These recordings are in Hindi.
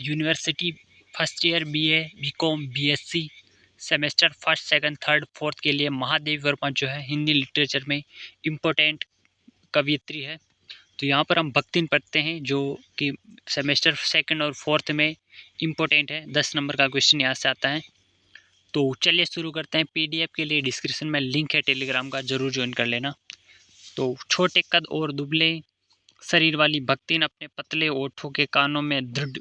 University first year BA, BCom, BSc semester first, second, third, fourth के लिए महादेवी वर्मा जो है हिंदी लिटरेचर में इम्पोर्टेंट कवियत्री है। तो यहाँ पर हम भक्तिन पढ़ते हैं जो कि सेमेस्टर सेकंड और फोर्थ में इम्पोर्टेंट है। 10 नंबर का क्वेश्चन यहाँ से आता है। तो चलिए शुरू करते हैं। पीडीएफ के लिए डिस्क्रिप्शन में लिंक है टेलीग्राम का, ज़रूर ज्वाइन कर लेना। तो छोटे कद और दुबले शरीर वाली भक्तिन अपने पतले ओठों के कानों में दृढ़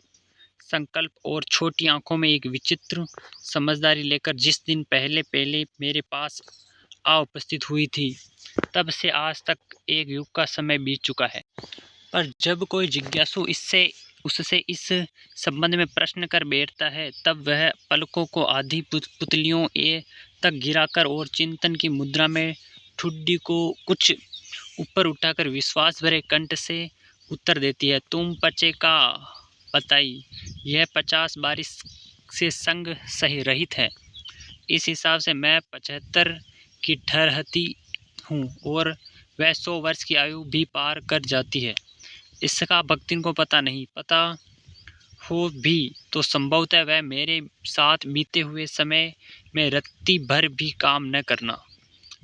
संकल्प और छोटी आंखों में एक विचित्र समझदारी लेकर जिस दिन पहले पहले मेरे पास आ उपस्थित हुई थी, तब से आज तक एक युग का समय बीत चुका है। पर जब कोई जिज्ञासु उससे इस संबंध में प्रश्न कर बैठता है, तब वह पलकों को आधी पुतलियों तक गिराकर और चिंतन की मुद्रा में ठुड्डी को कुछ ऊपर उठाकर विश्वास भरे कंठ से उत्तर देती है, तुम पचे का बताई, यह 50 बारिश से संग सही रहित है। इस हिसाब से मैं 75 की ठहरती हूँ और वह 100 वर्ष की आयु भी पार कर जाती है। इसका भक्तिन को पता नहीं, पता हो भी तो संभवतः वह मेरे साथ बीते हुए समय में रत्ती भर भी काम न करना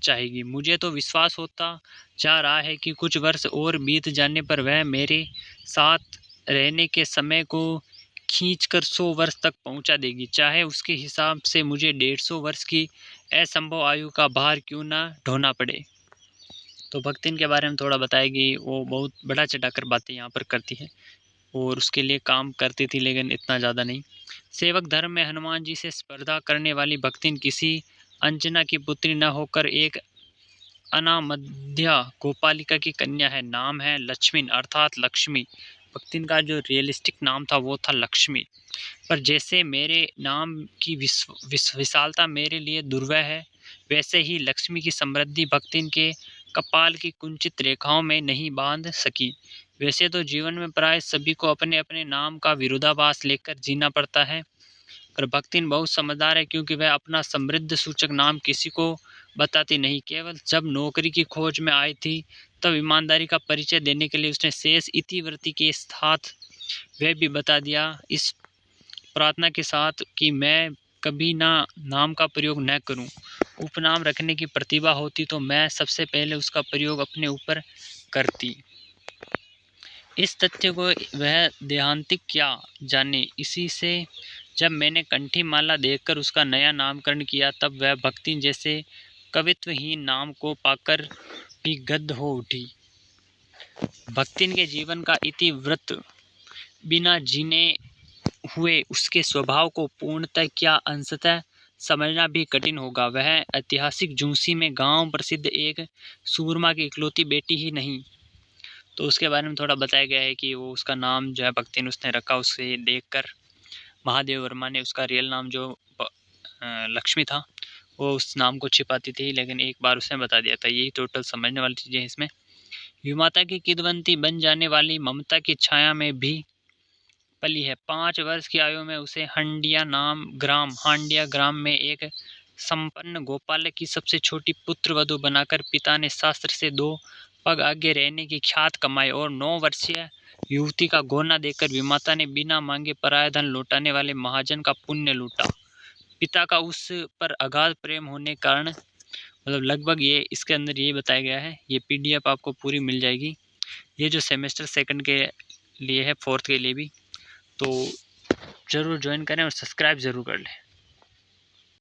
चाहेगी। मुझे तो विश्वास होता जा रहा है कि कुछ वर्ष और बीत जाने पर वह मेरे साथ रहने के समय को खींचकर 100 वर्ष तक पहुंचा देगी, चाहे उसके हिसाब से मुझे 150 वर्ष की असंभव आयु का भार क्यों ना ढोना पड़े। तो भक्तिन के बारे में थोड़ा बताएगी। वो बहुत बड़ा चढ़ाकर बातें यहाँ पर करती है और उसके लिए काम करती थी, लेकिन इतना ज़्यादा नहीं। सेवक धर्म में हनुमान जी से स्पर्धा करने वाली भक्तिन किसी अंजना की पुत्री न होकर एक अनामध्या गोपालिका की कन्या है। नाम है लक्ष्मी अर्थात लक्ष्मी। भक्तिन का जो रियलिस्टिक नाम था वो था लक्ष्मी। पर जैसे मेरे नाम की विशालता मेरे लिए दुर्वह है, वैसे ही लक्ष्मी की समृद्धि भक्तिन के कपाल की कुंचित रेखाओं में नहीं बांध सकी। वैसे तो जीवन में प्राय सभी को अपने अपने नाम का विरोधाभास लेकर जीना पड़ता है, पर भक्तिन बहुत समझदार है, क्योंकि वह अपना समृद्ध सूचक नाम किसी को बताती नहीं। केवल जब नौकरी की खोज में आई थी, तब ईमानदारी का परिचय देने के लिए उसने शेष इतिवृत्ति के साथ वह भी बता दिया, इस प्रार्थना के साथ कि मैं कभी नाम का प्रयोग न करूं। उपनाम रखने की प्रतिभा होती तो मैं सबसे पहले उसका प्रयोग अपने ऊपर करती। इस तथ्य को वह देहांतिक क्या जाने। इसी से जब मैंने कंठी माला देखकर उसका नया नामकरण किया, तब वह भक्तिन जैसे कवित्वहीन नाम को पाकर भी गद्द हो उठी। भक्तिन के जीवन का इतिवृत्त बिना जीने हुए उसके स्वभाव को पूर्णतः क्या अंशतः समझना भी कठिन होगा। वह ऐतिहासिक झूंसी में गांव प्रसिद्ध एक सूरमा की इकलौती बेटी ही नहीं। तो उसके बारे में थोड़ा बताया गया है कि वो उसका नाम जो है भक्तिन उसने रखा, उसे देखकर महादेव वर्मा ने उसका रियल नाम जो लक्ष्मी था वो उस नाम को छिपाती थी, लेकिन एक बार उसने बता दिया था। यही टोटल समझने वाली चीज़ें इसमें। युमाता की किदवंती बन जाने वाली ममता की छाया में भी पली है। 5 वर्ष की आयु में उसे हांडिया ग्राम में एक संपन्न गोपालक की सबसे छोटी पुत्र वधू बनाकर पिता ने शास्त्र से 2 पग आगे रहने की ख्यात कमाई और 9 वर्षीय युवती का गौना देकर विमाता ने बिना मांगे पराया धन लौटाने वाले महाजन का पुण्य लूटा। पिता का उस पर अगाध प्रेम होने कारण, मतलब लगभग ये इसके अंदर यही बताया गया है। ये पीडीएफ आपको पूरी मिल जाएगी। ये जो सेमेस्टर सेकंड के लिए है, फोर्थ के लिए भी। तो ज़रूर ज्वाइन करें और सब्सक्राइब ज़रूर कर लें।